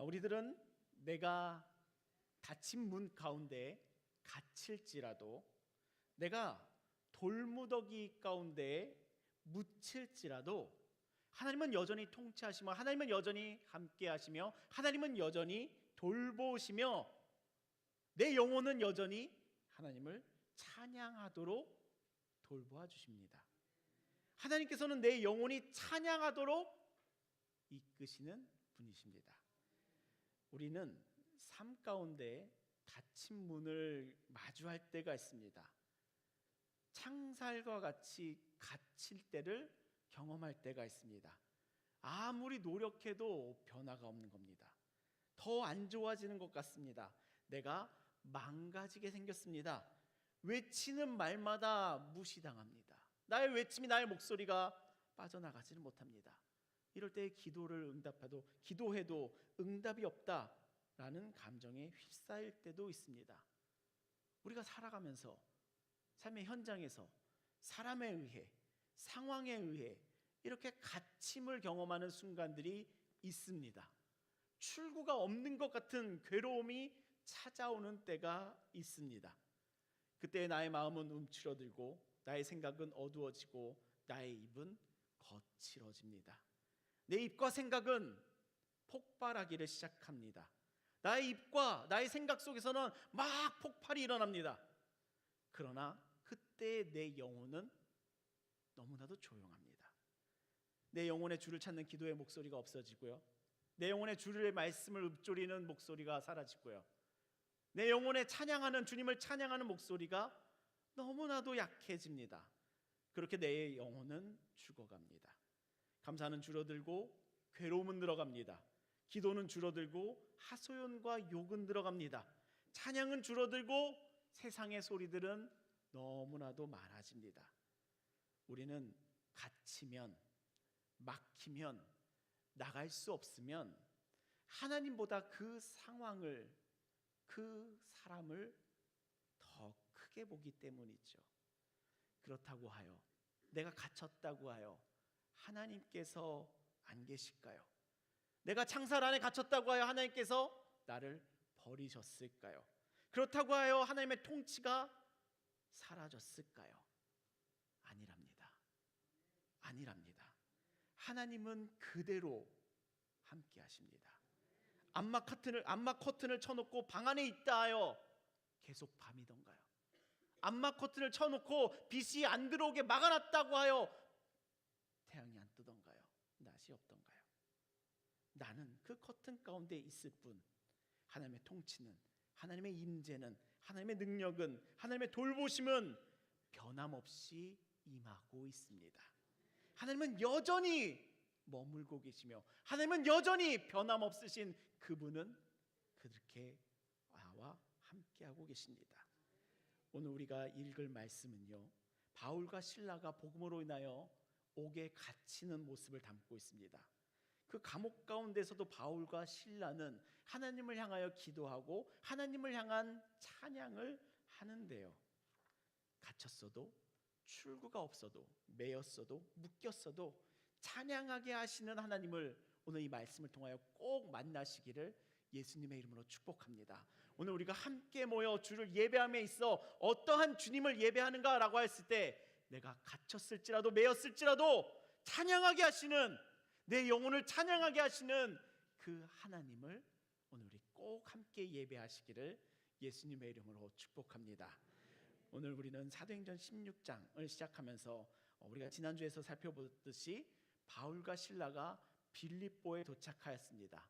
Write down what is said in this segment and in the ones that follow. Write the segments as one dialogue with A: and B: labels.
A: 우리들은 내가 닫힌 문 가운데 갇힐지라도, 내가 돌무더기 가운데 묻힐지라도 하나님은 여전히 통치하시며, 하나님은 여전히 함께 하시며, 하나님은 여전히 돌보시며, 내 영혼은 여전히 하나님을 찬양하도록 돌보아 주십니다. 하나님께서는 내 영혼이 찬양하도록 이끄시는 분이십니다. 우리는 삶 가운데 닫힌 문을 마주할 때가 있습니다. 창살과 같이 갇힐 때를 경험할 때가 있습니다. 아무리 노력해도 변화가 없는 겁니다. 더 안 좋아지는 것 같습니다. 내가 망가지게 생겼습니다. 외치는 말마다 무시당합니다. 나의 외침이, 나의 목소리가 빠져나가지는 못합니다. 이럴 때 기도해도 응답이 없다라는 감정에 휩싸일 때도 있습니다. 우리가 살아가면서 삶의 현장에서 사람에 의해, 상황에 의해 이렇게 갇힘을 경험하는 순간들이 있습니다. 출구가 없는 것 같은 괴로움이 찾아오는 때가 있습니다. 그때 나의 마음은 움츠러들고, 나의 생각은 어두워지고, 나의 입은 거칠어집니다. 내 입과 생각은 폭발하기를 시작합니다. 나의 입과 나의 생각 속에서는 막 폭발이 일어납니다. 그러나 그때 내 영혼은 너무나도 조용합니다. 내 영혼의 주를 찾는 기도의 목소리가 없어지고요, 내 영혼의 주의 말씀을 읊조리는 목소리가 사라지고요, 내 영혼의 찬양하는, 주님을 찬양하는 목소리가 너무나도 약해집니다. 그렇게 내 영혼은 죽어갑니다. 감사는 줄어들고 괴로움은 늘어갑니다. 기도는 줄어들고 하소연과 욕은 늘어갑니다. 찬양은 줄어들고 세상의 소리들은 너무나도 많아집니다. 우리는 갇히면, 막히면, 나갈 수 없으면 하나님보다 그 상황을, 그 사람을 더 크게 보기 때문이죠. 그렇다고 하여, 내가 갇혔다고 하여 하나님께서 안 계실까요? 내가 창살 안에 갇혔다고 하여 하나님께서 나를 버리셨을까요? 그렇다고 하여 하나님의 통치가 사라졌을까요? 아니랍니다. 아니랍니다. 하나님은 그대로 함께 하십니다. 암막 커튼을 쳐놓고 방 안에 있다 하여 계속 밤이던가요? 암막 커튼을 쳐놓고 빛이 안 들어오게 막아놨다고 하여 태양이 안 뜨던가요? 낮이 없던가요? 나는 그 커튼 가운데 있을 뿐, 하나님의 통치는, 하나님의 임재는, 하나님의 능력은, 하나님의 돌보심은 변함없이 임하고 있습니다. 하나님은 여전히 머물고 계시며, 하나님은 여전히 변함없으신 그분은 그렇게 나와 함께하고 계십니다. 오늘 우리가 읽을 말씀은요, 바울과 실라가 복음으로 인하여 옥에 갇히는 모습을 담고 있습니다. 그 감옥 가운데서도 바울과 실라는 하나님을 향하여 기도하고 하나님을 향한 찬양을 하는데요, 갇혔어도, 출구가 없어도, 매였어도, 묶였어도 찬양하게 하시는 하나님을 오늘 이 말씀을 통하여 꼭 만나시기를 예수님의 이름으로 축복합니다. 오늘 우리가 함께 모여 주를 예배함에 있어 어떠한 주님을 예배하는가라고 했을 때, 내가 갇혔을지라도 매였을지라도 찬양하게 하시는, 내 영혼을 찬양하게 하시는 그 하나님을 오늘 우리 꼭 함께 예배하시기를 예수님의 이름으로 축복합니다. 오늘 우리는 사도행전 16장을 시작하면서 우리가 지난주에서 살펴보듯이 바울과 실라가 빌립보에 도착하였습니다.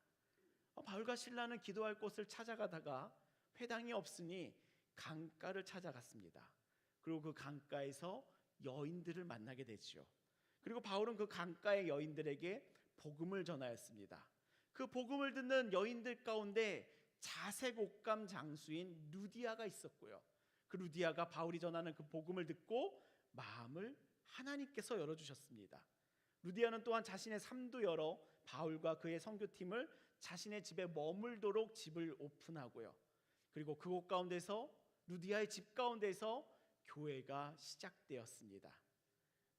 A: 바울과 실라는 기도할 곳을 찾아가다가 회당이 없으니 강가를 찾아갔습니다. 그리고 그 강가에서 여인들을 만나게 되죠. 그리고 바울은 그 강가의 여인들에게 복음을 전하였습니다. 그 복음을 듣는 여인들 가운데 자색 옷감 장수인 루디아가 있었고요, 그 루디아가 바울이 전하는 그 복음을 듣고 마음을 하나님께서 열어주셨습니다. 루디아는 또한 자신의 삶도 열어 바울과 그의 선교팀을 자신의 집에 머물도록 집을 오픈하고요, 그리고 그곳 가운데서, 루디아의 집 가운데서 교회가 시작되었습니다.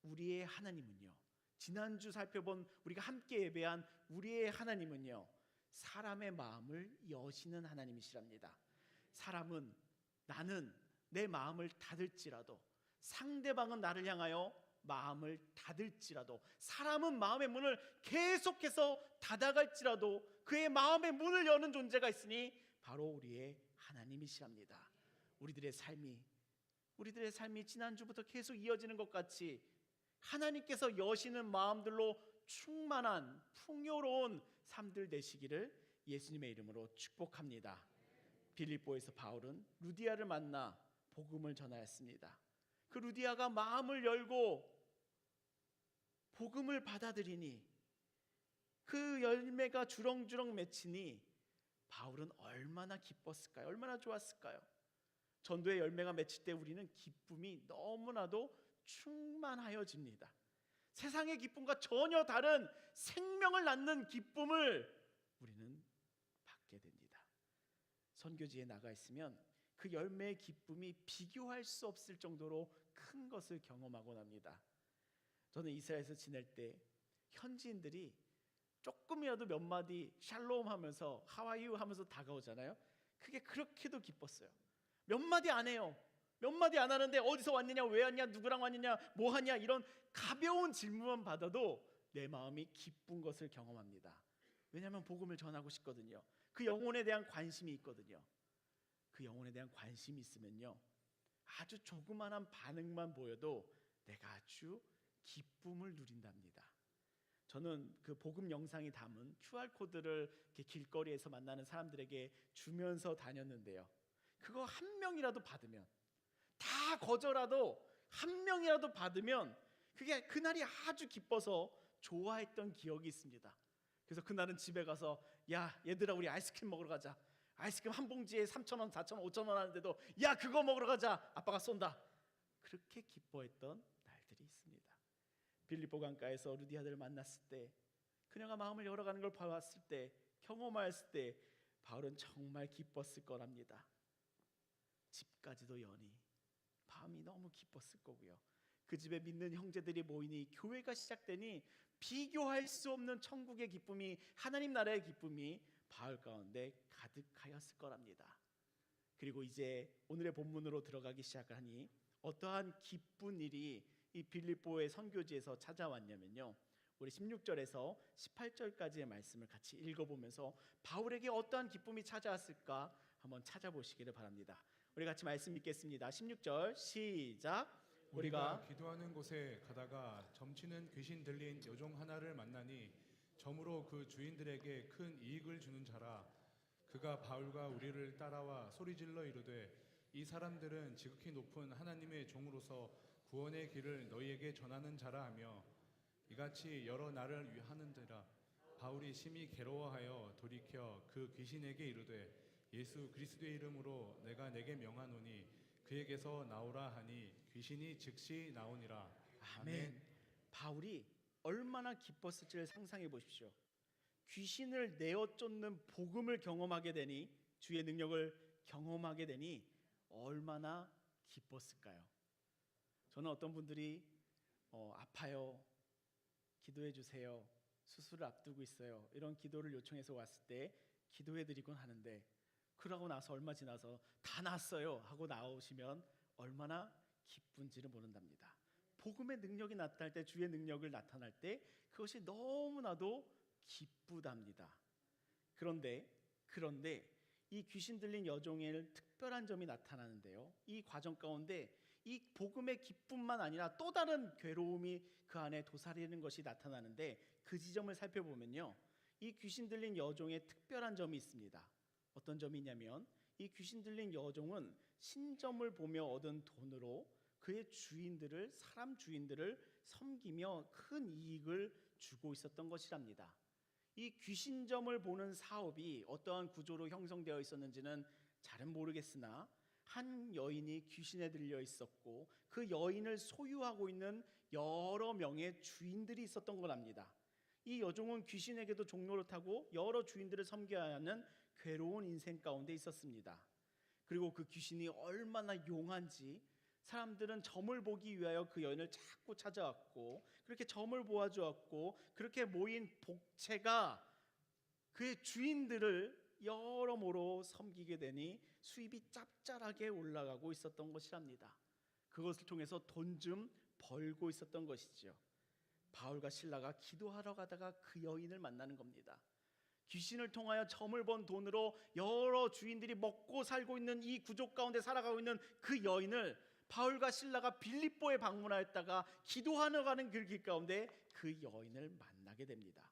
A: 우리의 하나님은요, 지난주 살펴본, 우리가 함께 예배한 우리의 하나님은요, 사람의 마음을 여시는 하나님이시랍니다. 사람은 나는 내 마음을 닫을지라도, 상대방은 나를 향하여 마음을 닫을지라도, 사람은 마음의 문을 계속해서 닫아갈지라도 그의 마음의 문을 여는 존재가 있으니 바로 우리의 하나님이시랍니다. 우리들의 삶이 지난주부터 계속 이어지는 것 같이 하나님께서 여시는 마음들로 충만한 풍요로운 삶들 되시기를 예수님의 이름으로 축복합니다. 빌립보에서 바울은 루디아를 만나 복음을 전하였습니다. 그 루디아가 마음을 열고 복음을 받아들이니 그 열매가 주렁주렁 맺히니 바울은 얼마나 기뻤을까요? 얼마나 좋았을까요? 전도의 열매가 맺힐 때 우리는 기쁨이 너무나도 충만하여집니다. 세상의 기쁨과 전혀 다른 생명을 낳는 기쁨을 우리는 받게 됩니다. 선교지에 나가 있으면 그 열매의 기쁨이 비교할 수 없을 정도로 큰 것을 경험하곤 합니다. 저는 이스라엘에서 지낼 때 현지인들이 조금이라도 몇 마디 샬롬 하면서 하와이유 하면서 다가오잖아요. 그게 그렇게도 기뻤어요. 몇 마디 안 해요. 몇 마디 안 하는데 어디서 왔느냐, 왜 왔냐, 누구랑 왔느냐, 뭐 하냐, 이런 가벼운 질문만 받아도 내 마음이 기쁜 것을 경험합니다. 왜냐하면 복음을 전하고 싶거든요. 그 영혼에 대한 관심이 있거든요. 그 영혼에 대한 관심이 있으면요, 아주 조그만한 반응만 보여도 내가 아주 기쁨을 누린답니다. 저는 그 복음 영상이 담은 QR코드를 이렇게 길거리에서 만나는 사람들에게 주면서 다녔는데요, 그거 한 명이라도 받으면, 다 거절하도 한 명이라도 받으면 그게 그날이 아주 기뻐서 좋아했던 기억이 있습니다. 그래서 그날은 집에 가서 야 얘들아 우리 아이스크림 먹으러 가자. 아이스크림 한 봉지에 3,000원, 4,000원, 5,000원 하는데도 야 그거 먹으러 가자. 아빠가 쏜다. 그렇게 기뻐했던 날들이 있습니다. 빌립보 강가에서 루디아들을 만났을 때, 그녀가 마음을 열어가는 걸 봤을 때, 경험하였을 때 바울은 정말 기뻤을 거랍니다. 집까지도 여니 밤이 너무 기뻤을 거고요. 그 집에 믿는 형제들이 모이니 교회가 시작되니 비교할 수 없는 천국의 기쁨이, 하나님 나라의 기쁨이 바울 가운데 가득하였을 거랍니다. 그리고 이제 오늘의 본문으로 들어가기 시작하니 어떠한 기쁜 일이 이 빌립보의 선교지에서 찾아왔냐면요, 우리 16절에서 18절까지의 말씀을 같이 읽어보면서 바울에게 어떠한 기쁨이 찾아왔을까 한번 찾아보시기를 바랍니다. 우리 같이 말씀 읽겠습니다. 16절 시작.
B: 우리가 기도하는 곳에 가다가 점치는 귀신 들린 여종 하나를 만나니 점으로 그 주인들에게 큰 이익을 주는 자라. 그가 바울과 우리를 따라와 소리질러 이르되 이 사람들은 지극히 높은 하나님의 종으로서 구원의 길을 너희에게 전하는 자라 하며 이같이 여러 날을 하는지라. 바울이 심히 괴로워하여 돌이켜 그 귀신에게 이르되 예수 그리스도의 이름으로 내가 내게 명하노니 그에게서 나오라 하니 귀신이 즉시 나오니라.
A: 아멘. 바울이 얼마나 기뻤을지를 상상해 보십시오. 귀신을 내어 쫓는 복음을 경험하게 되니, 주의 능력을 경험하게 되니 얼마나 기뻤을까요? 저는 어떤 분들이 아파요, 기도해 주세요, 수술을 앞두고 있어요, 이런 기도를 요청해서 왔을 때 기도해 드리곤 하는데, 그러고 나서 얼마 지나서 다 났어요 하고 나오시면 얼마나 기쁜지를 모른답니다. 복음의 능력이 나타날 때, 주의 능력을 나타날 때 그것이 너무나도 기쁘답니다. 그런데 이 귀신 들린 여종의 특별한 점이 나타나는데요, 이 과정 가운데 이 복음의 기쁨만 아니라 또 다른 괴로움이 그 안에 도사리는 것이 나타나는데, 그 지점을 살펴보면요, 이 귀신 들린 여종의 특별한 점이 있습니다. 어떤 점이 있냐면, 이 귀신 들린 여종은 신점을 보며 얻은 돈으로 그의 주인들을, 사람 주인들을 섬기며 큰 이익을 주고 있었던 것이랍니다. 이 귀신점을 보는 사업이 어떠한 구조로 형성되어 있었는지는 잘은 모르겠으나 한 여인이 귀신에 들려 있었고 그 여인을 소유하고 있는 여러 명의 주인들이 있었던 거랍니다. 이 여종은 귀신에게도 종노릇하고 여러 주인들을 섬겨야 하는 괴로운 인생 가운데 있었습니다. 그리고 그 귀신이 얼마나 용한지 사람들은 점을 보기 위하여 그 여인을 자꾸 찾아왔고, 그렇게 점을 보아주었고, 그렇게 모인 복채가 그의 주인들을 여러모로 섬기게 되니 수입이 짭짤하게 올라가고 있었던 것이랍니다. 그것을 통해서 돈 좀 벌고 있었던 것이죠. 바울과 실라가 기도하러 가다가 그 여인을 만나는 겁니다. 귀신을 통하여 점을 번 돈으로 여러 주인들이 먹고 살고 있는 이 구족 가운데 살아가고 있는 그 여인을 바울과 실라가 빌립보에 방문하였다가 기도하러 가는 그 길 가운데 그 여인을 만나게 됩니다.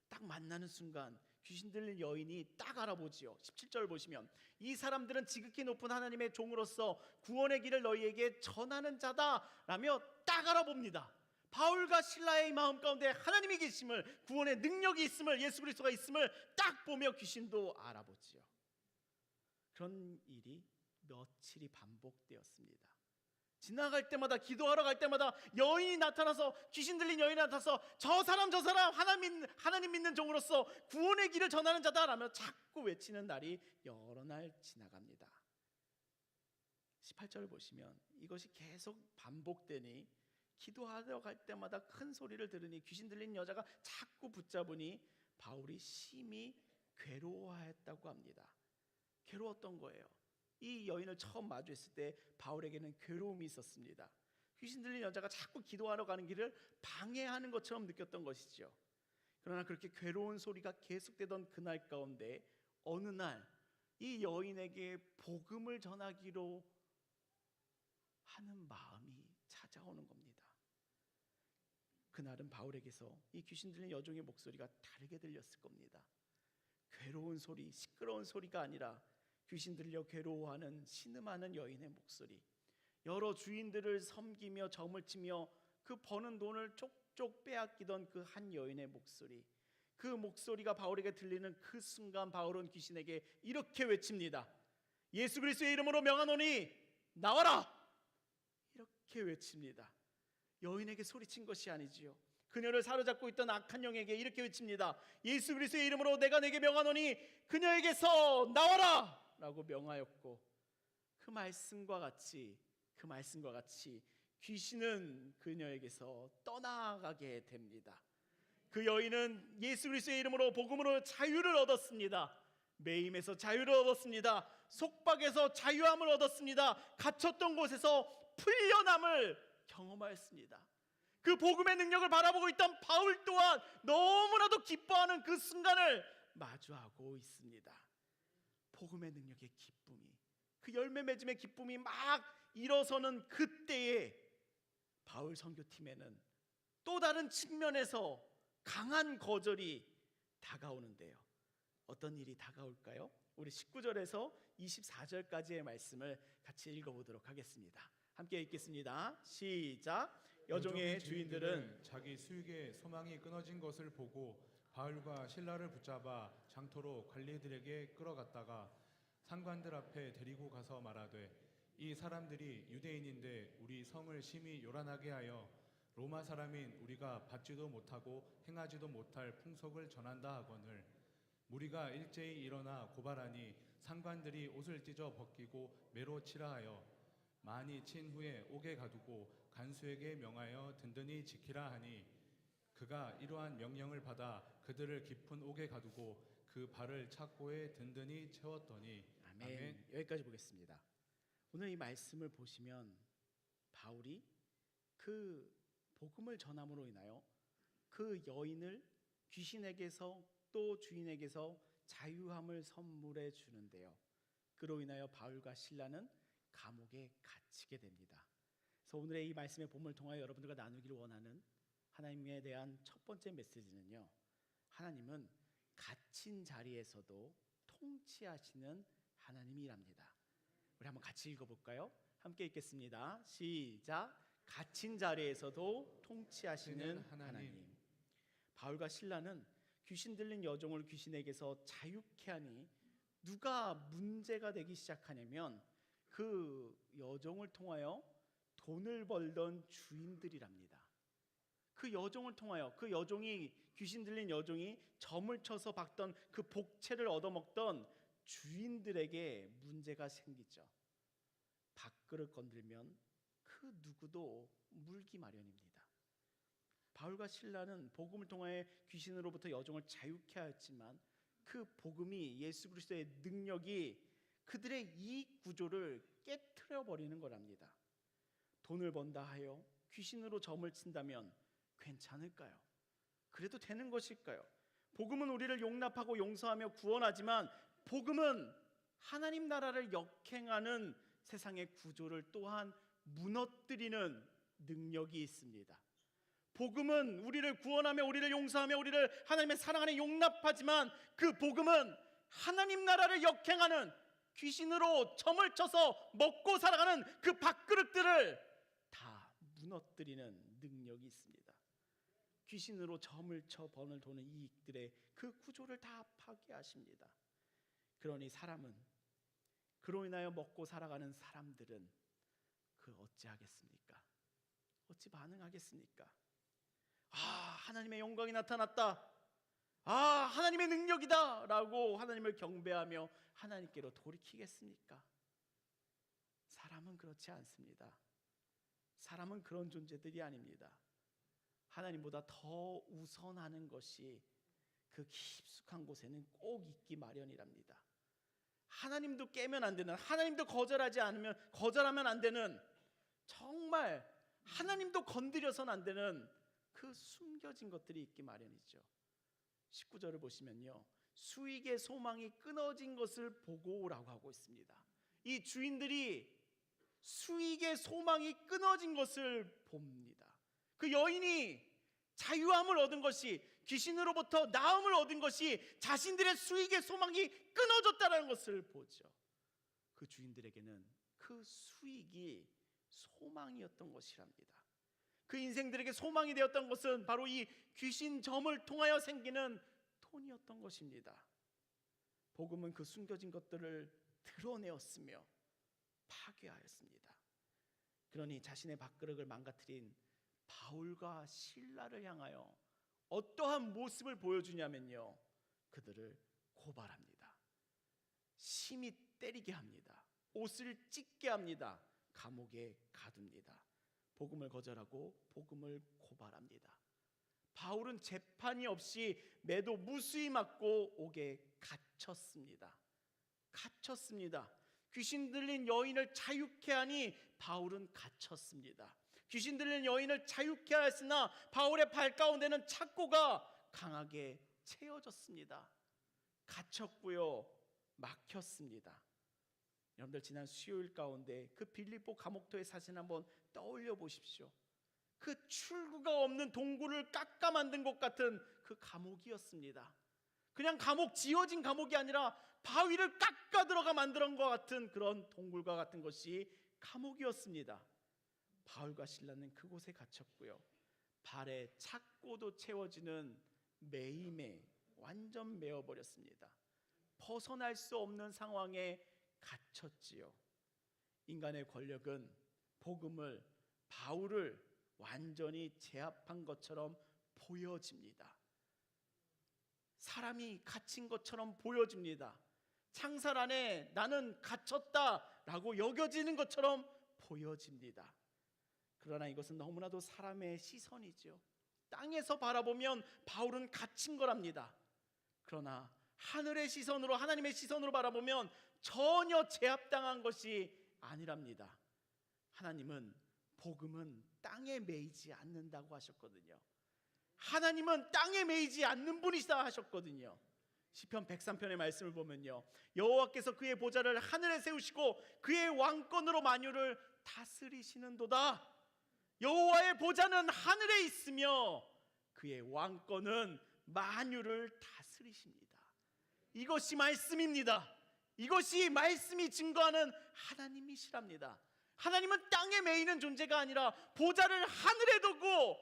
A: 딱 만나는 순간 귀신 들린 여인이 딱 알아보지요. 17절 보시면 이 사람들은 지극히 높은 하나님의 종으로서 구원의 길을 너희에게 전하는 자다라며 딱 알아봅니다. 바울과 실라의 마음 가운데 하나님이 계심을, 구원의 능력이 있음을, 예수 그리스도가 있음을 딱 보며 귀신도 알아보지요. 그런 일이 며칠이 반복되었습니다. 지나갈 때마다, 기도하러 갈 때마다 여인이 나타나서, 귀신 들린 여인이 나타나서 저 사람 하나님 믿는 종으로서 구원의 길을 전하는 자다라며 자꾸 외치는 날이 여러 날 지나갑니다. 18절을 보시면 이것이 계속 반복되니 기도하러 갈 때마다 큰 소리를 들으니 귀신 들린 여자가 자꾸 붙잡으니 바울이 심히 괴로워하였다고 합니다. 괴로웠던 거예요. 이 여인을 처음 마주했을 때 바울에게는 괴로움이 있었습니다. 귀신 들린 여자가 자꾸 기도하러 가는 길을 방해하는 것처럼 느꼈던 것이죠. 그러나 그렇게 괴로운 소리가 계속되던 그날 가운데 어느 날 이 여인에게 복음을 전하기로 하는 마음이 찾아오는 겁니다. 그날은 바울에게서 이 귀신 들린 여종의 목소리가 다르게 들렸을 겁니다. 괴로운 소리, 시끄러운 소리가 아니라 귀신 들려 괴로워하는 신음하는 여인의 목소리, 여러 주인들을 섬기며 점을 치며 그 버는 돈을 쪽쪽 빼앗기던 그 한 여인의 목소리, 그 목소리가 바울에게 들리는 그 순간 바울은 귀신에게 이렇게 외칩니다. 예수 그리스도의 이름으로 명하노니 나와라! 이렇게 외칩니다. 여인에게 소리친 것이 아니지요. 그녀를 사로잡고 있던 악한 영에게 이렇게 외칩니다. 예수 그리스도의 이름으로 내가 내게 명하노니 그녀에게서 나와라! 라고 명하였고 그 말씀과 같이 귀신은 그녀에게서 떠나가게 됩니다. 그 여인은 예수 그리스도의 이름으로 복음으로 자유를 얻었습니다. 매임에서 자유를 얻었습니다. 속박에서 자유함을 얻었습니다. 갇혔던 곳에서 풀려남을 경험하였습니다. 그 복음의 능력을 바라보고 있던 바울 또한 너무나도 기뻐하는 그 순간을 마주하고 있습니다. 복음의 능력의 기쁨이, 그 열매 맺음의 기쁨이 막 일어서는 그때에 바울 선교팀에는 또 다른 측면에서 강한 거절이 다가오는데요. 어떤 일이 다가올까요? 우리 19절에서 24절까지의 말씀을 같이 읽어보도록 하겠습니다. 함께 읽겠습니다. 시작. 여종의 주인들은
B: 자기 수익의 소망이 끊어진 것을 보고 바울과 실라를 붙잡아 장터로 관리들에게 끌어갔다가 상관들 앞에 데리고 가서 말하되 이 사람들이 유대인인데 우리 성을 심히 요란하게 하여 로마 사람인 우리가 받지도 못하고 행하지도 못할 풍속을 전한다 하거늘 무리가 일제히 일어나 고발하니 상관들이 옷을 찢어 벗기고 매로 치라 하여 많이 친 후에 옥에 가두고 간수에게 명하여 든든히 지키라 하니 그가 이러한 명령을 받아 그들을 깊은 옥에 가두고 그 발을 착고에 든든히 채웠더니
A: 아멘. 여기까지 보겠습니다. 오늘 이 말씀을 보시면 바울이 그 복음을 전함으로 인하여 그 여인을 귀신에게서 또 주인에게서 자유함을 선물해 주는데요. 그로 인하여 바울과 실라는 감옥에 갇히게 됩니다. 그래서 오늘의 이 말씀의 본문을 통하여 여러분들과 나누기를 원하는 하나님에 대한 첫 번째 메시지는요, 하나님은 갇힌 자리에서도 통치하시는 하나님이랍니다. 우리 한번 같이 읽어볼까요? 함께 읽겠습니다. 시작. 갇힌 자리에서도 통치하시는 하나님. 바울과 실라는 귀신 들린 여종을 귀신에게서 자유케 하니 누가 문제가 되기 시작하냐면 그 여종을 통하여 돈을 벌던 주인들이랍니다. 그 여종을 통하여, 그 여종이, 귀신 들린 여종이 점을 쳐서 받던 그 복채를 얻어먹던 주인들에게 문제가 생기죠. 밥그릇 건들면 그 누구도 물기 마련입니다. 바울과 실라는 복음을 통해 귀신으로부터 여종을 자유케 하였지만 그 복음이, 예수 그리스도의 능력이 그들의 이익 구조를 깨트려 버리는 거랍니다. 돈을 번다 하여 귀신으로 점을 친다면 괜찮을까요? 그래도 되는 것일까요? 복음은 우리를 용납하고 용서하며 구원하지만 복음은 하나님 나라를 역행하는 세상의 구조를 또한 무너뜨리는 능력이 있습니다. 복음은 우리를 구원하며 우리를 용서하며 우리를 하나님의 사랑 안에 용납하지만 그 복음은 하나님 나라를 역행하는, 귀신으로 점을 쳐서 먹고 살아가는 그 밥그릇들을 다 무너뜨리는 능력이 있습니다. 귀신으로 점을 쳐 번을 도는 이익들의 그 구조를 다 파괴하십니다. 그러니 사람은, 그로 인하여 먹고 살아가는 사람들은 그 어찌하겠습니까? 어찌 반응하겠습니까? 하나님의 영광이 나타났다, 하나님의 능력이다 라고 하나님을 경배하며 하나님께로 돌이키겠습니까? 사람은 그렇지 않습니다. 사람은 그런 존재들이 아닙니다. 하나님보다 더 우선하는 것이 그 깊숙한 곳에는 꼭 있기 마련이랍니다. 하나님도 깨면 안 되는, 하나님도 거절하면 안 되는, 정말 하나님도 건드려서는 안 되는 그 숨겨진 것들이 있기 마련이죠. 19절을 보시면요, 수익의 소망이 끊어진 것을 보고라고 하고 있습니다. 이 주인들이 수익의 소망이 끊어진 것을 봅니다. 그 여인이 자유함을 얻은 것이, 귀신으로부터 나음을 얻은 것이 자신들의 수익의 소망이 끊어졌다는 것을 보죠. 그 주인들에게는 그 수익이 소망이었던 것이랍니다. 그 인생들에게 소망이 되었던 것은 바로 이 귀신점을 통하여 생기는 돈이었던 것입니다. 복음은 그 숨겨진 것들을 드러내었으며 파괴하였습니다. 그러니 자신의 밥그릇을 망가뜨린 바울과 실라를 향하여 어떠한 모습을 보여주냐면요, 그들을 고발합니다. 심히 때리게 합니다. 옷을 찢게 합니다. 감옥에 가둡니다. 복음을 거절하고 복음을 고발합니다. 바울은 재판이 없이 매도 무수히 맞고 옥에 갇혔습니다. 귀신 들린 여인을 자유케 하니 바울은 갇혔습니다. 귀신 들린 여인을 자유케 하였으나 바울의 발 가운데는 착고가 강하게 채워졌습니다. 갇혔고요, 막혔습니다. 여러분들 지난 수요일 가운데 그 빌립보 감옥토의 사진 한번 떠올려 보십시오. 그 출구가 없는 동굴을 깎아 만든 것 같은 그 감옥이었습니다. 그냥 감옥, 지어진 감옥이 아니라 바위를 깎아 들어가 만든 것 같은 그런 동굴과 같은 것이 감옥이었습니다. 바울과 실라는 그곳에 갇혔고요, 발에 착고도 채워지는 매임에 완전 매어버렸습니다. 벗어날 수 없는 상황에 갇혔지요. 인간의 권력은 복음을, 바울을 완전히 제압한 것처럼 보여집니다. 사람이 갇힌 것처럼 보여집니다. 창살 안에 나는 갇혔다라고 여겨지는 것처럼 보여집니다. 그러나 이것은 너무나도 사람의 시선이죠. 땅에서 바라보면 바울은 갇힌 거랍니다. 그러나 하늘의 시선으로, 하나님의 시선으로 바라보면 전혀 제압당한 것이 아니랍니다. 하나님은 복음은 땅에 매이지 않는다고 하셨거든요. 하나님은 땅에 매이지 않는 분이시다 하셨거든요. 시편 103편의 말씀을 보면요, 여호와께서 그의 보좌를 하늘에 세우시고 그의 왕권으로 만유를 다스리시는도다. 여호와의 보좌는 하늘에 있으며 그의 왕권은 만유를 다스리십니다. 이것이 말씀입니다. 이것이 말씀이 증거하는 하나님이시랍니다. 하나님은 땅에 매이는 존재가 아니라 보좌를 하늘에 두고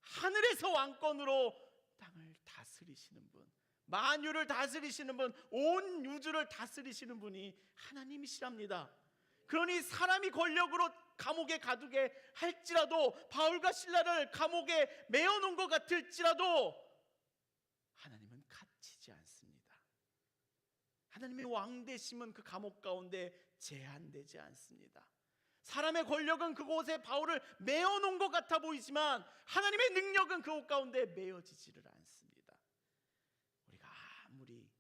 A: 하늘에서 왕권으로 땅을 다스리시는 분, 만유를 다스리시는 분, 온 우주를 다스리시는 분이 하나님이시랍니다. 그러니 사람이 권력으로 감옥에 가두게 할지라도, 바울과 실라를 감옥에 메어놓은 것 같을지라도 하나님은 갇히지 않습니다. 하나님의 왕되심은 그 감옥 가운데 제한되지 않습니다. 사람의 권력은 그곳에 바울을 메어놓은 것 같아 보이지만 하나님의 능력은 그곳 가운데 메어지지를 않습니다. 우리가 아무리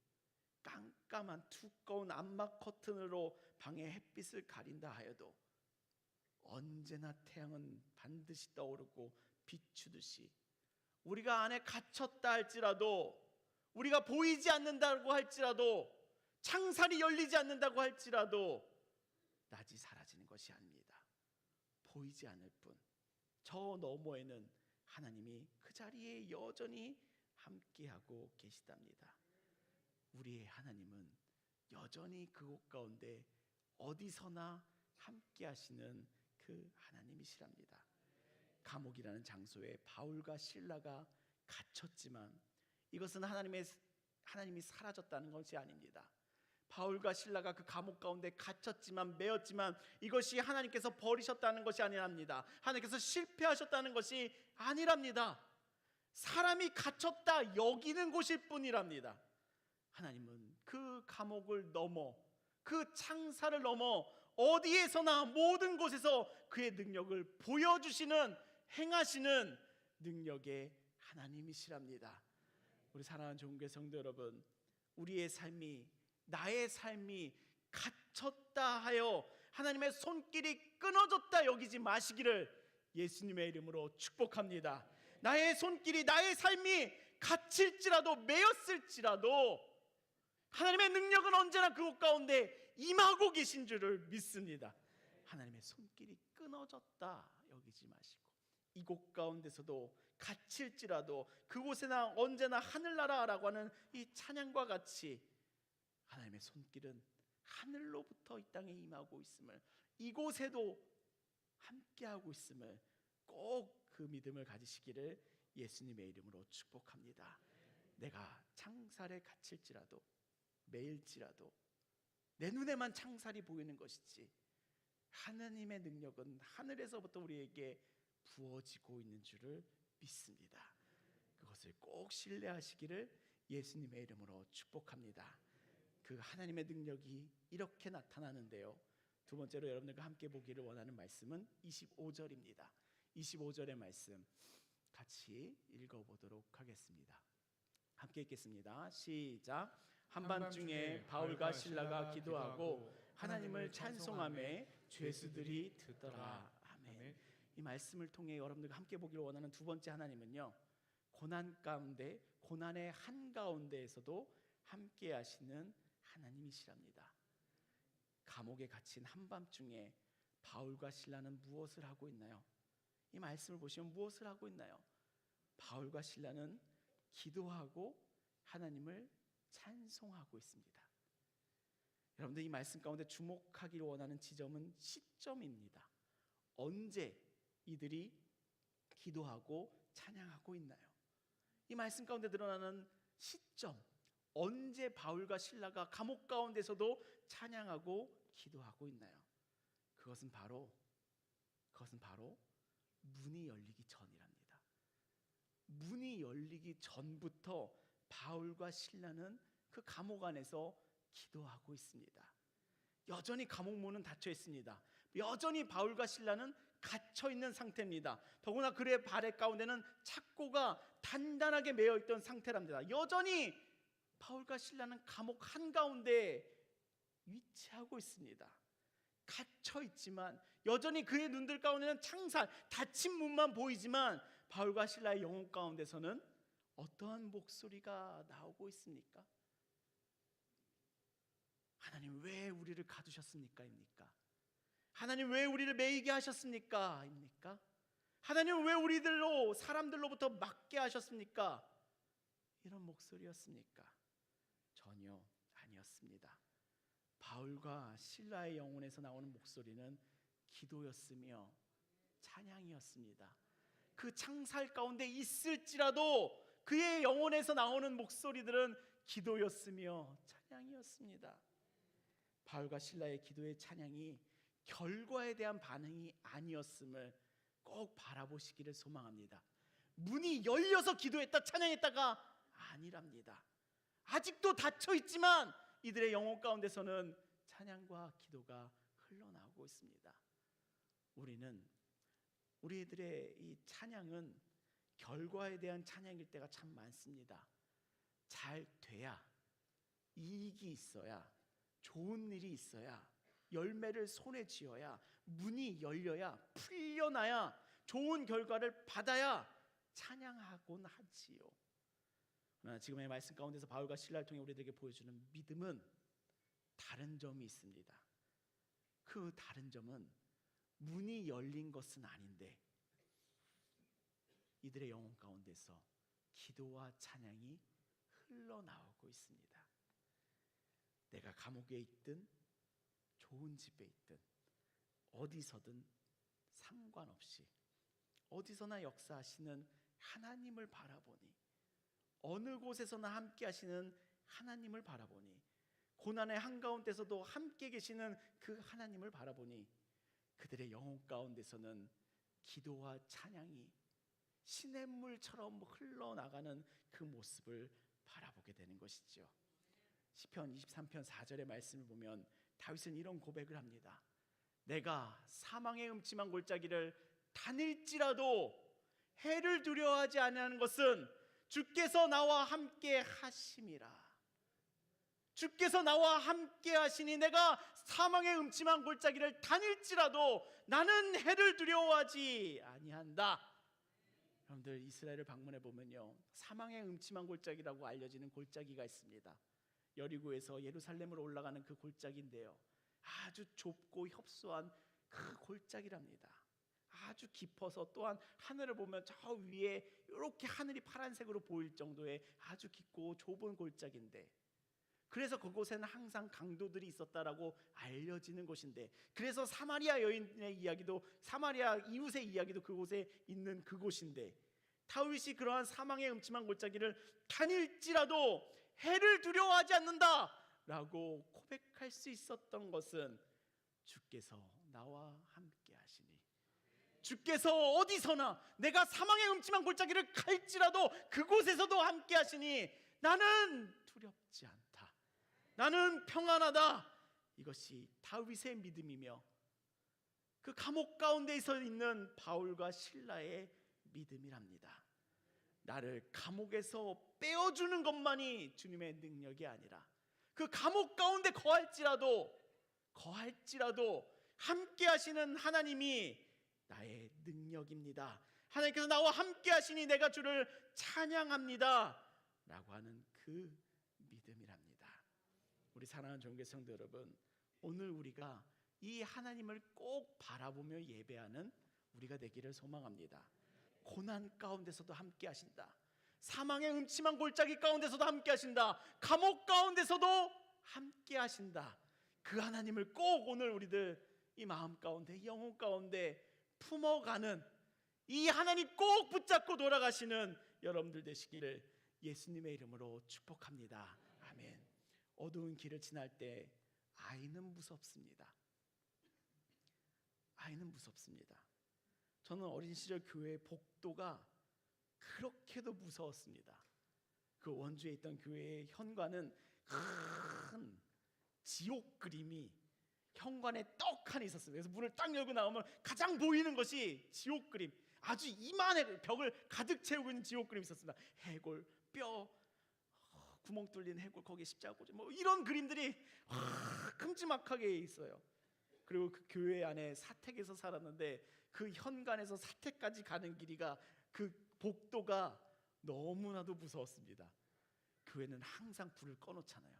A: 깜깜한 두꺼운 암막 커튼으로 방의 햇빛을 가린다 하여도 언제나 태양은 반드시 떠오르고 비추듯이 우리가 안에 갇혔다 할지라도, 우리가 보이지 않는다고 할지라도, 창살이 열리지 않는다고 할지라도 낮이 사라지는 것이 아닙니다. 보이지 않을 뿐, 저 너머에는 하나님이 그 자리에 여전히 함께하고 계시답니다. 우리의 하나님은 여전히 그곳 가운데 어디서나 함께하시는 그 하나님이시랍니다. 감옥이라는 장소에 바울과 실라가 갇혔지만 이것은 하나님이 사라졌다는 것이 아닙니다. 바울과 실라가 그 감옥 가운데 갇혔지만, 매였지만 이것이 하나님께서 버리셨다는 것이 아니랍니다. 하나님께서 실패하셨다는 것이 아니랍니다. 사람이 갇혔다 여기는 곳일 뿐이랍니다. 하나님은 그 감옥을 넘어, 그 창살을 넘어 어디에서나 모든 곳에서 그의 능력을 보여주시는, 행하시는 능력의 하나님이시랍니다. 우리 사랑하는 종교의 성도 여러분, 우리의 삶이, 나의 삶이 갇혔다 하여 하나님의 손길이 끊어졌다 여기지 마시기를 예수님의 이름으로 축복합니다. 나의 손길이, 나의 삶이 갇힐지라도, 매였을지라도 하나님의 능력은 언제나 그곳 가운데 임하고 계신 줄을 믿습니다. 하나님의 손길이 끊어졌다 여기지 마시고, 이곳 가운데서도 갇힐지라도 그곳에나 언제나 하늘나라라고 하는 이 찬양과 같이 하나님의 손길은 하늘로부터 이 땅에 임하고 있음을, 이곳에도 함께하고 있음을 꼭 그 믿음을 가지시기를 예수님의 이름으로 축복합니다. 내가 창살에 갇힐지라도, 매일지라도 내 눈에만 창살이 보이는 것이지 하나님의 능력은 하늘에서부터 우리에게 부어지고 있는 줄을 믿습니다. 그것을 꼭 신뢰하시기를 예수님의 이름으로 축복합니다. 그 하나님의 능력이 이렇게 나타나는데요, 두 번째로 여러분들과 함께 보기를 원하는 말씀은 25절입니다. 25절의 말씀 같이 읽어보도록 하겠습니다. 함께 읽겠습니다. 시작. 한밤중에 바울과 실라가 기도하고 하나님을 찬송하며 죄수들이 듣더라. 아멘. 이 말씀을 통해 여러분들과 함께 보기를 원하는 두 번째 하나님은요, 고난 가운데, 고난의 한가운데에서도 함께 하시는 하나님이시랍니다. 감옥에 갇힌 한밤중에 바울과 실라는 무엇을 하고 있나요? 이 말씀을 보시면 무엇을 하고 있나요? 바울과 실라는 기도하고 하나님을 찬송하고 있습니다. 여러분들 이 말씀 가운데 주목하기를 원하는 지점은 시점입니다. 언제 이들이 기도하고 찬양하고 있나요? 이 말씀 가운데 드러나는 시점, 언제 바울과 실라가 감옥 가운데서도 찬양하고 기도하고 있나요? 그것은 바로 문이 열리기 전이랍니다. 문이 열리기 전부터 바울과 실라는 그 감옥 안에서 기도하고 있습니다. 여전히 감옥 문은 닫혀 있습니다. 여전히 바울과 실라는 갇혀 있는 상태입니다. 더구나 그의 발의 가운데는 착고가 단단하게 매어 있던 상태랍니다. 여전히 바울과 실라는 감옥 한가운데 위치하고 있습니다. 갇혀 있지만 여전히 그의 눈들 가운데는 창살, 닫힌 문만 보이지만 바울과 실라의 영혼 가운데서는 어떠한 목소리가 나오고 있습니까? 하나님 왜 우리를 가두셨습니까? 입니까? 하나님 왜 우리를 매이게 하셨습니까? 입니까? 하나님 왜 우리들로, 사람들로부터 막게 하셨습니까? 이런 목소리였습니까? 전혀 아니었습니다. 바울과 실라의 영혼에서 나오는 목소리는 기도였으며 찬양이었습니다. 그 창살 가운데 있을지라도 그의 영혼에서 나오는 목소리들은 기도였으며 찬양이었습니다. 바울과 실라의 기도의 찬양이 결과에 대한 반응이 아니었음을 꼭 바라보시기를 소망합니다. 문이 열려서 기도했다, 찬양했다가 아니랍니다. 아직도 닫혀 있지만 이들의 영혼 가운데서는 찬양과 기도가 흘러나오고 있습니다. 우리들의 이 찬양은 결과에 대한 찬양일 때가 참 많습니다. 잘 돼야 이익이 있어야, 좋은 일이 있어야, 열매를 손에 쥐어야, 문이 열려야, 풀려나야, 좋은 결과를 받아야 찬양하곤 하지요. 그러나 지금의 말씀 가운데서 바울과 실라를 통해 우리들에게 보여주는 믿음은 다른 점이 있습니다. 그 다른 점은 문이 열린 것은 아닌데 이들의 영혼 가운데서 기도와 찬양이 흘러나오고 있습니다. 내가 감옥에 있든 좋은 집에 있든 어디서든 상관없이 어디서나 역사하시는 하나님을 바라보니, 어느 곳에서나 함께 하시는 하나님을 바라보니, 고난의 한가운데서도 함께 계시는 그 하나님을 바라보니 그들의 영혼 가운데서는 기도와 찬양이 시냇물처럼 흘러나가는 그 모습을 바라보게 되는 것이죠. 시편 23편 4절의 말씀을 보면 다윗은 이런 고백을 합니다. 내가 사망의 음침한 골짜기를 다닐지라도 해를 두려워하지 아니하는 것은 주께서 나와 함께 하심이라. 주께서 나와 함께 하시니 내가 사망의 음침한 골짜기를 다닐지라도 나는 해를 두려워하지 아니한다. 여러분들 이스라엘을 방문해 보면요, 사망의 음침한 골짜기라고 알려지는 골짜기가 있습니다. 여리고에서 예루살렘으로 올라가는 그 골짜기인데요, 아주 좁고 협소한 그 골짜기랍니다. 아주 깊어서 또한 하늘을 보면 저 위에 이렇게 하늘이 파란색으로 보일 정도의 아주 깊고 좁은 골짜기인데, 그래서 그곳에는 항상 강도들이 있었다라고 알려지는 곳인데, 그래서 사마리아 여인의 이야기도, 사마리아 이웃의 이야기도 그곳에 있는 그곳인데, 다윗이 그러한 사망의 음침한 골짜기를 다닐지라도 해를 두려워하지 않는다 라고 고백할 수 있었던 것은 주께서 나와 함께 하시니, 주께서 어디서나 내가 사망의 음침한 골짜기를 갈지라도 그곳에서도 함께 하시니 나는 두렵지 않다, 나는 평안하다. 이것이 다윗의 믿음이며 그 감옥 가운데 서 있는 바울과 실라의 믿음이랍니다. 나를 감옥에서 빼어주는 것만이 주님의 능력이 아니라 그 감옥 가운데 거할지라도 함께 하시는 하나님이 나의 능력입니다. 하나님께서 나와 함께 하시니 내가 주를 찬양합니다 라고 하는 그 믿음이랍니다. 우리 사랑하는 종교 성도 여러분, 오늘 우리가 이 하나님을 꼭 바라보며 예배하는 우리가 되기를 소망합니다. 고난 가운데서도 함께 하신다, 사망의 음침한 골짜기 가운데서도 함께 하신다, 감옥 가운데서도 함께 하신다. 그 하나님을 꼭 오늘 우리들 이 마음 가운데, 이 영혼 가운데 품어가는, 이 하나님 꼭 붙잡고 돌아가시는 여러분들 되시기를 예수님의 이름으로 축복합니다. 아멘. 어두운 길을 지날 때 아이는 무섭습니다. 아이는 무섭습니다. 저는 어린 시절 교회 복도가 그렇게도 무서웠습니다. 그 원주에 있던 교회의 현관은 큰 지옥 그림이 현관에 떡하니 있었어요. 그래서 문을 딱 열고 나오면 가장 보이는 것이 지옥 그림, 아주 이만한 벽을 가득 채우고 있는 지옥 그림이 있었습니다. 해골, 뼈, 구멍 뚫린 해골, 거기에 십자가 꽂힌 뭐 이런 그림들이 큼지막하게 있어요. 그리고 그 교회 안에 사택에서 살았는데 그 현관에서 사택까지 가는 길이가, 그 복도가 너무나도 무서웠습니다. 교회는 항상 불을 꺼놓잖아요.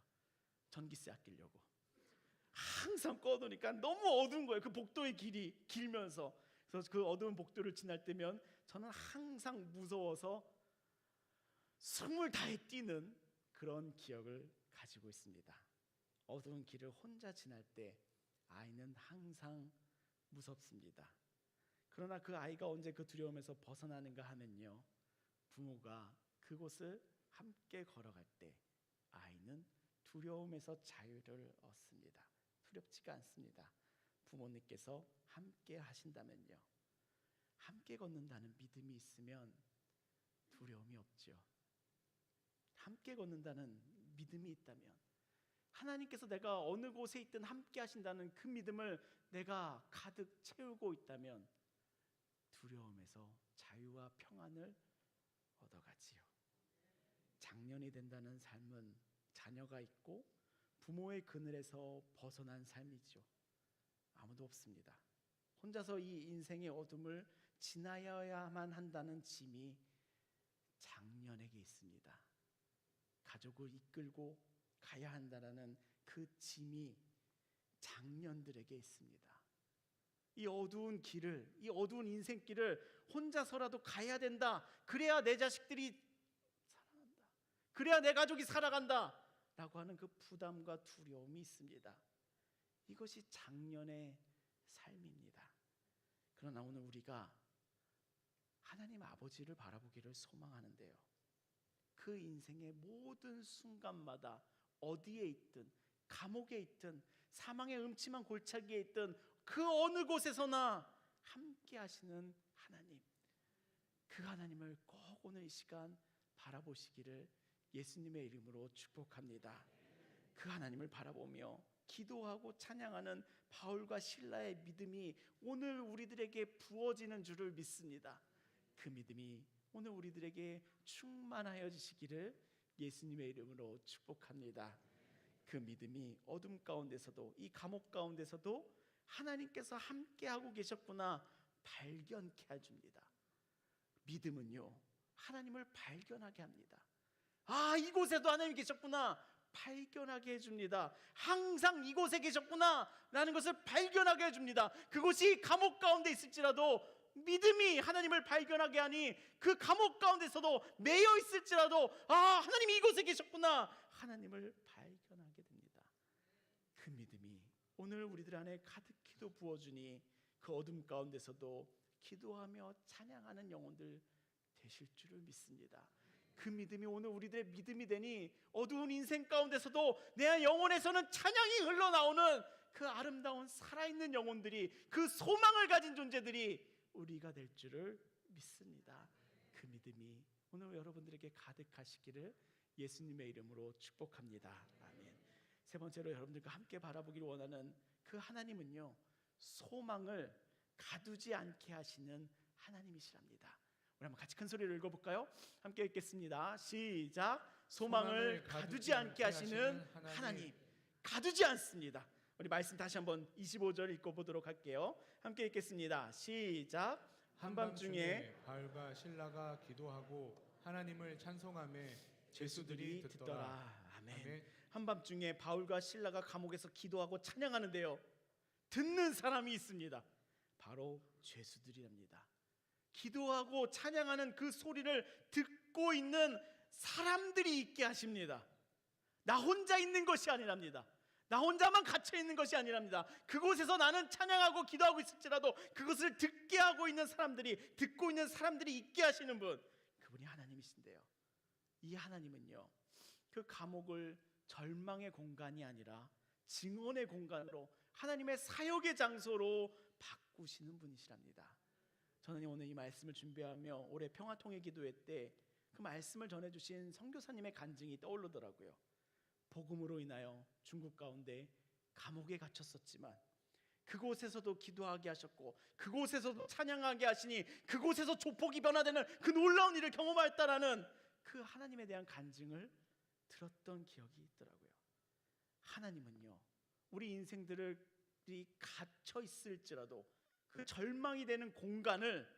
A: 전기세 아끼려고. 항상 꺼놓으니까 너무 어두운 거예요. 그 복도의 길이 길면서. 그래서 그 어두운 복도를 지날 때면 저는 항상 무서워서 숨을 다해 뛰는 그런 기억을 가지고 있습니다. 어두운 길을 혼자 지날 때 아이는 항상 무섭습니다. 그러나 그 아이가 언제 그 두려움에서 벗어나는가 하면요, 부모가 그곳을 함께 걸어갈 때 아이는 두려움에서 자유를 얻습니다. 두렵지가 않습니다. 부모님께서 함께 하신다면요, 함께 걷는다는 믿음이 있으면 두려움이 없죠. 함께 걷는다는 믿음이 있다면, 하나님께서 내가 어느 곳에 있든 함께 하신다는 그 믿음을 내가 가득 채우고 있다면 두려움에서 자유와 평안을 얻어가지요. 장년이 된다는 삶은 자녀가 있고 부모의 그늘에서 벗어난 삶이죠. 아무도 없습니다. 혼자서 이 인생의 어둠을 지나야만 한다는 짐이 장년에게 있습니다. 가족을 이끌고 가야 한다는 그 짐이 장년들에게 있습니다. 이 어두운 길을, 이 어두운 인생길을 혼자서라도 가야 된다. 그래야 내 자식들이 살아난다. 그래야 내 가족이 살아간다. 라고 하는 그 부담과 두려움이 있습니다. 이것이 장년의 삶입니다. 그러나 오늘 우리가 하나님 아버지를 바라보기를 소망하는데요, 그 인생의 모든 순간마다 어디에 있든, 감옥에 있든, 사망의 음침한 골짜기에 있든 그 어느 곳에서나 함께 하시는 하나님, 그 하나님을 꼭 오늘 이 시간 바라보시기를 예수님의 이름으로 축복합니다. 그 하나님을 바라보며 기도하고 찬양하는 바울과 실라의 믿음이 오늘 우리들에게 부어지는 줄을 믿습니다. 그 믿음이 오늘 우리들에게 충만하여 지시기를 예수님의 이름으로 축복합니다. 그 믿음이 어둠 가운데서도, 이 감옥 가운데서도 하나님께서 함께하고 계셨구나 발견케 해줍니다. 믿음은요, 하나님을 발견하게 합니다. 아, 이곳에도 하나님 계셨구나 발견하게 해줍니다. 항상 이곳에 계셨구나 라는 것을 발견하게 해줍니다. 그곳이 감옥 가운데 있을지라도 믿음이 하나님을 발견하게 하니, 그 감옥 가운데서도 매여 있을지라도 아, 하나님이 이곳에 계셨구나 하나님을 발견하게 됩니다. 그 믿음이 오늘 우리들 안에 가득히도 부어주니 그 어둠 가운데서도 기도하며 찬양하는 영혼들 되실 줄을 믿습니다. 그 믿음이 오늘 우리들의 믿음이 되니 어두운 인생 가운데서도 내 영혼에서는 찬양이 흘러나오는 그 아름다운 살아있는 영혼들이, 그 소망을 가진 존재들이 우리가 될 줄을 믿습니다. 그 믿음이 오늘 여러분들에게 가득하시기를 예수님의 이름으로 축복합니다. 아멘. 세 번째로 여러분들과 함께 바라보기를 원하는 그 하나님은요, 소망을 가두지 않게 하시는 하나님이시랍니다. 우리 한번 같이 큰 소리로 읽어볼까요? 함께 읽겠습니다. 시작. 소망을 가두지 않게 하시는 하나님, 가두지 않습니다. 우리 말씀 다시 한번 25절 읽어보도록 할게요. 함께 읽겠습니다. 시작. 한밤중에
B: 바울과 실라가 기도하고 하나님을 찬송하며 죄수들이 듣더라.
A: 아멘. 한밤중에 바울과 실라가 감옥에서 기도하고 찬양하는데요, 듣는 사람이 있습니다. 바로 죄수들이랍니다. 기도하고 찬양하는 그 소리를 듣고 있는 사람들이 있게 하십니다. 나 혼자 있는 것이 아니랍니다. 나 혼자만 갇혀 있는 것이 아니랍니다. 그곳에서 나는 찬양하고 기도하고 있을지라도 그것을 듣게 하고 있는 사람들이, 듣고 있는 사람들이 있게 하시는 분, 그분이 하나님이신데요, 이 하나님은요, 그 감옥을 절망의 공간이 아니라 증언의 공간으로, 하나님의 사역의 장소로 바꾸시는 분이시랍니다. 저는 오늘 이 말씀을 준비하며 올해 평화통일 기도회 때 그 말씀을 전해주신 선교사님의 간증이 떠오르더라고요. 복음으로 인하여 중국 가운데 감옥에 갇혔었지만 그곳에서도 기도하게 하셨고 그곳에서도 찬양하게 하시니 그곳에서 조폭이 변화되는 그 놀라운 일을 경험하였다라는 그 하나님에 대한 간증을 들었던 기억이 있더라고요. 하나님은요, 우리 인생들이 갇혀 있을지라도 그 절망이 되는 공간을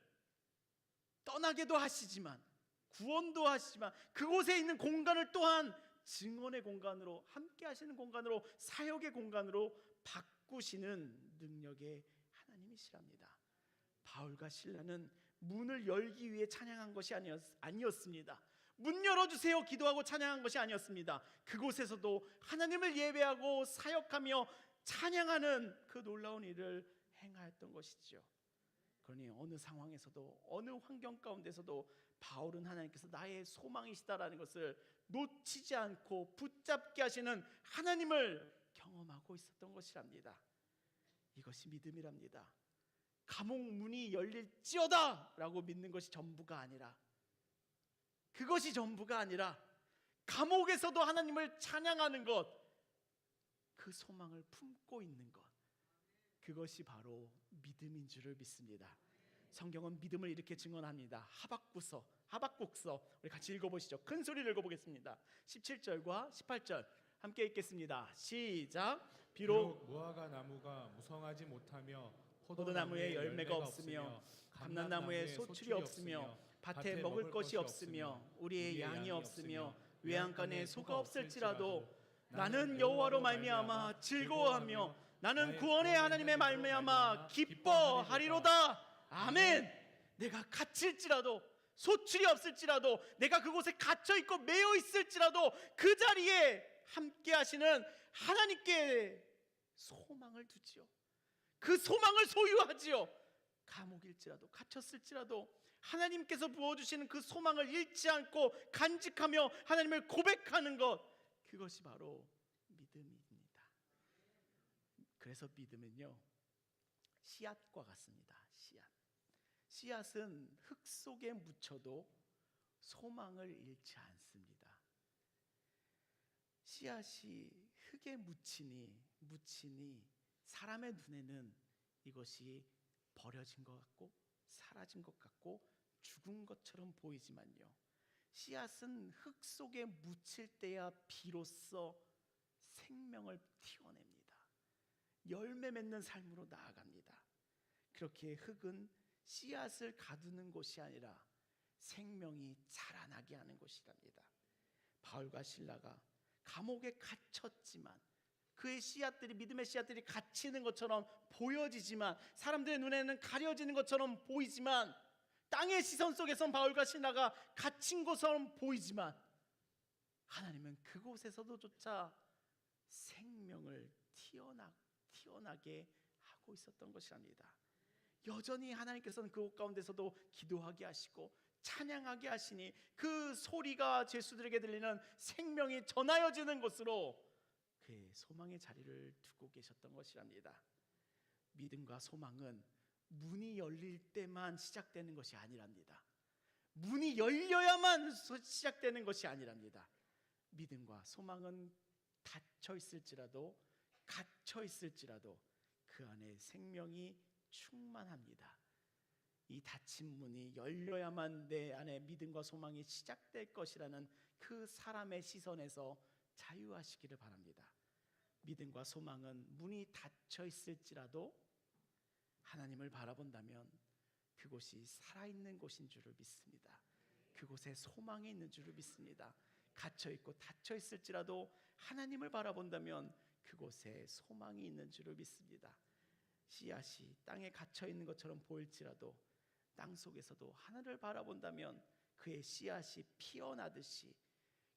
A: 떠나게도 하시지만, 구원도 하시지만, 그곳에 있는 공간을 또한 증언의 공간으로, 함께 하시는 공간으로, 사역의 공간으로 바꾸시는 능력의 하나님이시랍니다. 바울과 실라는 문을 열기 위해 찬양한 것이 아니었습니다. 문 열어주세요 기도하고 찬양한 것이 아니었습니다. 그곳에서도 하나님을 예배하고 사역하며 찬양하는 그 놀라운 일을 행하였던 것이죠. 그러니 어느 상황에서도, 어느 환경 가운데서도 바울은 하나님께서 나의 소망이시다라는 것을 놓치지 않고 붙잡게 하시는 하나님을 경험하고 있었던 것이랍니다. 이것이 믿음이랍니다. 감옥 문이 열릴지어다 라고 믿는 것이 전부가 아니라, 그것이 전부가 아니라 감옥에서도 하나님을 찬양하는 것, 그 소망을 품고 있는 것, 그것이 바로 믿음인 줄을 믿습니다. 성경은 믿음을 이렇게 증언합니다. 하박국서 우리 같이 읽어보시죠. 큰 소리를 읽어보겠습니다. 17절과 18절 함께 읽겠습니다. 시작.
B: 비록 무화과 나무가 무성하지 못하며
A: 포도나무에 열매가 없으며 감람나무에 소출이 없으며 밭에 먹을 것이 없으며 우리의 양이 없으며 외양간에 소가 없을지라도 나는 여호와로 말미암아 즐거워하며 나는 구원의 하나님의 말미암아 기뻐하리로다. 아멘. 내가 갇힐지라도 소출이 없을지라도 내가 그곳에 갇혀 있고 매여 있을지라도 그 자리에 함께 하시는 하나님께 소망을 두지요. 그 소망을 소유하지요. 감옥일지라도 갇혔을지라도 하나님께서 부어주시는 그 소망을 잃지 않고 간직하며 하나님을 고백하는 것, 그것이 바로 믿음입니다. 그래서 믿음은요, 씨앗과 같습니다. 씨앗은 흙 속에 묻혀도 소망을 잃지 않습니다. 씨앗이 흙에 묻히니 사람의 눈에는 이것이 버려진 것 같고 사라진 것 같고 죽은 것처럼 보이지만요, 씨앗은 흙 속에 묻힐 때야 비로소 생명을 튀어냅니다. 열매 맺는 삶으로 나아갑니다. 그렇게 흙은 씨앗을 가두는 곳이 아니라 생명이 자라나게 하는 곳이랍니다. 바울과 실라가 감옥에 갇혔지만 그의 씨앗들이, 믿음의 씨앗들이 갇히는 것처럼 보여지지만, 사람들의 눈에는 가려지는 것처럼 보이지만, 땅의 시선 속에선 바울과 실라가 갇힌 것처럼 보이지만, 하나님은 그곳에서도 조차 생명을 튀어나게 하고 있었던 것이랍니다. 여전히 하나님께서는 그곳 가운데서도 기도하게 하시고 찬양하게 하시니 그 소리가 죄수들에게 들리는 생명이 전하여지는 곳으로 그의 소망의 자리를 두고 계셨던 것이랍니다. 믿음과 소망은 문이 열릴 때만 시작되는 것이 아니랍니다. 문이 열려야만 시작되는 것이 아니랍니다. 믿음과 소망은 닫혀 있을지라도 갇혀 있을지라도 그 안에 생명이 충만합니다. 이 닫힌 문이 열려야만 내 안에 믿음과 소망이 시작될 것이라는 그 사람의 시선에서 자유하시기를 바랍니다. 믿음과 소망은 문이 닫혀 있을지라도 하나님을 바라본다면 그곳이 살아있는 곳인 줄을 믿습니다. 그곳에 소망이 있는 줄을 믿습니다. 갇혀 있고 닫혀 있을지라도 하나님을 바라본다면 그곳에 소망이 있는 줄을 믿습니다. 씨앗이 땅에 갇혀 있는 것처럼 보일지라도 땅 속에서도 하늘을 바라본다면 그의 씨앗이 피어나듯이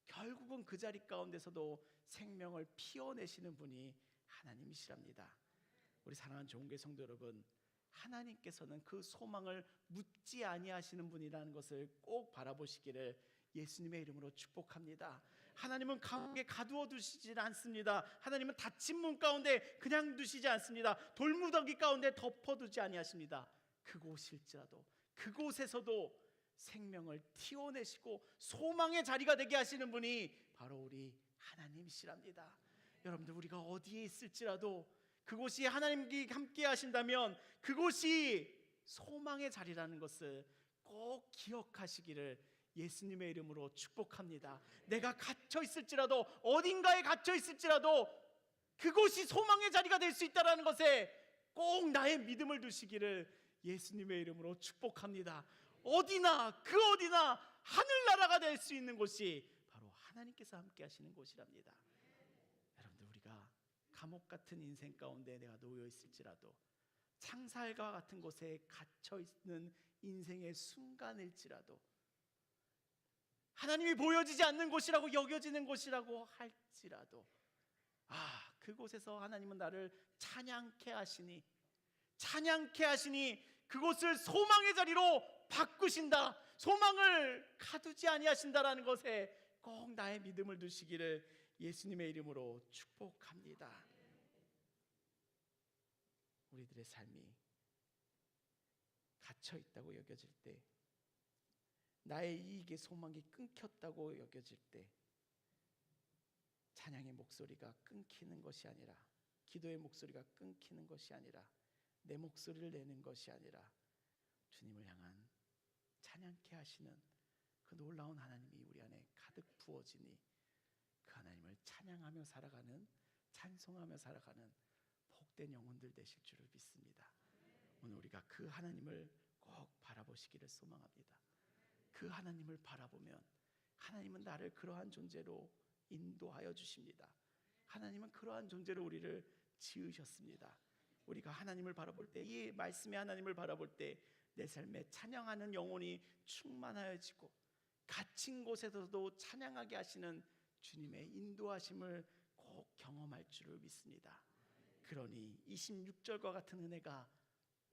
A: 결국은 그 자리 가운데서도 생명을 피어내시는 분이 하나님이시랍니다. 우리 사랑하는 좋은교회 성도 여러분, 하나님께서는 그 소망을 묻지 아니하시는 분이라는 것을 꼭 바라보시기를 예수님의 이름으로 축복합니다. 하나님은 감옥에 가두어 두시지 않습니다. 하나님은 닫힌 문 가운데 그냥 두시지 않습니다. 돌무더기 가운데 덮어두지 아니하십니다. 그곳일지라도 그곳에서도 생명을 튀어내시고 소망의 자리가 되게 하시는 분이 바로 우리 하나님이시랍니다. 여러분들, 우리가 어디에 있을지라도 그곳이 하나님께 함께 하신다면 그곳이 소망의 자리라는 것을 꼭 기억하시기를 예수님의 이름으로 축복합니다. 내가 갇혀 있을지라도, 어딘가에 갇혀 있을지라도 그곳이 소망의 자리가 될 수 있다는 것에 꼭 나의 믿음을 두시기를 예수님의 이름으로 축복합니다. 어디나 그 어디나 하늘나라가 될 수 있는 곳이 바로 하나님께서 함께 하시는 곳이랍니다. 여러분들, 우리가 감옥 같은 인생 가운데 내가 놓여 있을지라도, 창살과 같은 곳에 갇혀 있는 인생의 순간일지라도, 하나님이 보여지지 않는 곳이라고 여겨지는 곳이라고 할지라도, 그곳에서 하나님은 나를 찬양케 하시니 그곳을 소망의 자리로 바꾸신다, 소망을 가두지 아니하신다라는 것에 꼭 나의 믿음을 두시기를 예수님의 이름으로 축복합니다. 우리들의 삶이 갇혀 있다고 여겨질 때, 나의 이익의 소망이 끊겼다고 여겨질 때, 찬양의 목소리가 끊기는 것이 아니라, 기도의 목소리가 끊기는 것이 아니라, 내 목소리를 내는 것이 아니라 주님을 향한 찬양케 하시는 그 놀라운 하나님이 우리 안에 가득 부어지니 그 하나님을 찬양하며 살아가는, 찬송하며 살아가는 복된 영혼들 되실 줄을 믿습니다. 오늘 우리가 그 하나님을 꼭 바라보시기를 소망합니다. 그 하나님을 바라보면 하나님은 나를 그러한 존재로 인도하여 주십니다. 하나님은 그러한 존재로 우리를 지으셨습니다. 우리가 하나님을 바라볼 때, 이 말씀의 하나님을 바라볼 때 내 삶에 찬양하는 영혼이 충만하여지고 갇힌 곳에서도 찬양하게 하시는 주님의 인도하심을 꼭 경험할 줄을 믿습니다. 그러니 26절과 같은 은혜가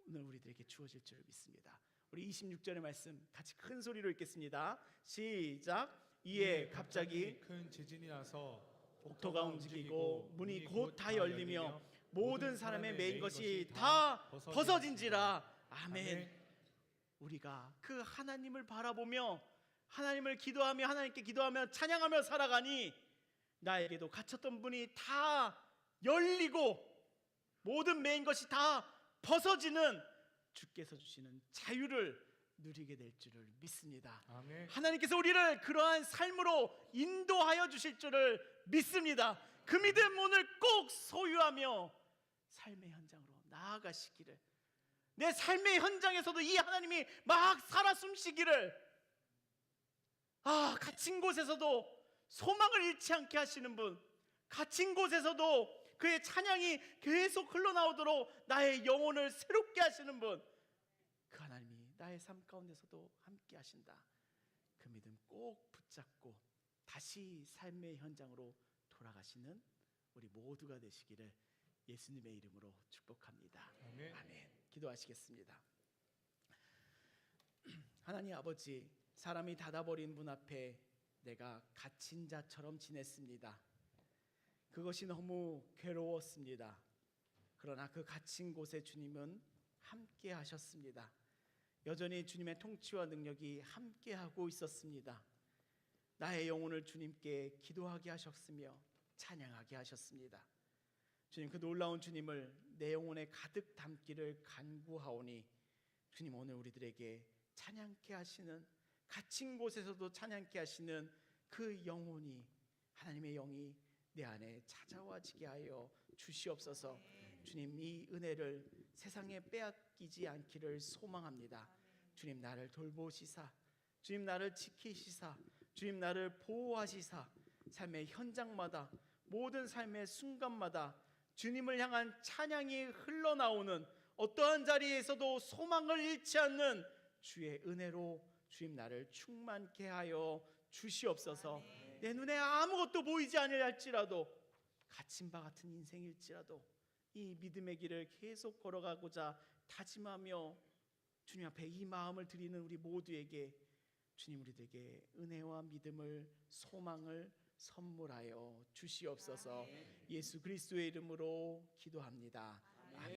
A: 오늘 우리들에게 주어질 줄을 믿습니다. 우리 26절의 말씀 같이 큰 소리로 읽겠습니다. 시작. 이에 갑자기
B: 큰 지진이 나서
A: 옥토가 움직이고 문이 곧 다 열리며 모든 사람의 매인 것이 다 벗어진지라. 아멘. 우리가 그 하나님을 바라보며 하나님을 기도하며 하나님께 기도하며 찬양하며 살아가니 나에게도 갇혔던 문이 다 열리고 모든 매인 것이 다 벗어지는 주께서 주시는 자유를 누리게 될 줄을 믿습니다.
B: 아멘.
A: 하나님께서 우리를 그러한 삶으로 인도하여 주실 줄을 믿습니다. 그 믿음 오늘 꼭 소유하며 삶의 현장으로 나아가시기를, 내 삶의 현장에서도 이 하나님이 막 살아 숨쉬기를, 갇힌 곳에서도 소망을 잃지 않게 하시는 분, 갇힌 곳에서도 그의 찬양이 계속 흘러나오도록 나의 영혼을 새롭게 하시는 분, 그 하나님이 나의 삶 가운데서도 함께 하신다. 그 믿음 꼭 붙잡고 다시 삶의 현장으로 돌아가시는 우리 모두가 되시기를 예수님의 이름으로 축복합니다.
B: 아멘.
A: 아멘. 기도하시겠습니다. 하나님 아버지, 사람이 닫아버린 문 앞에 내가 갇힌 자처럼 지냈습니다. 그것이 너무 괴로웠습니다. 그러나 그 갇힌 곳에 주님은 함께 하셨습니다. 여전히 주님의 통치와 능력이 함께하고 있었습니다. 나의 영혼을 주님께 기도하게 하셨으며 찬양하게 하셨습니다. 주님, 그 놀라운 주님을 내 영혼에 가득 담기를 간구하오니 주님, 오늘 우리들에게 찬양케 하시는, 갇힌 곳에서도 찬양케 하시는 그 영혼이, 하나님의 영이 내 안에 찾아와지게 하여 주시옵소서. 주님, 이 은혜를 세상에 빼앗기지 않기를 소망합니다. 주님, 나를 돌보시사, 주님 나를 지키시사, 주님 나를 보호하시사, 삶의 현장마다, 모든 삶의 순간마다 주님을 향한 찬양이 흘러나오는, 어떠한 자리에서도 소망을 잃지 않는 주의 은혜로 주님 나를 충만케 하여 주시옵소서. 내 눈에 아무것도 보이지 않을지라도, 갇힌 바 같은 인생일지라도 이 믿음의 길을 계속 걸어가고자 다짐하며 주님 앞에 이 마음을 드리는 우리 모두에게 주님, 우리들에게 은혜와 믿음을, 소망을 선물하여 주시옵소서. 예수 그리스도의 이름으로 기도합니다.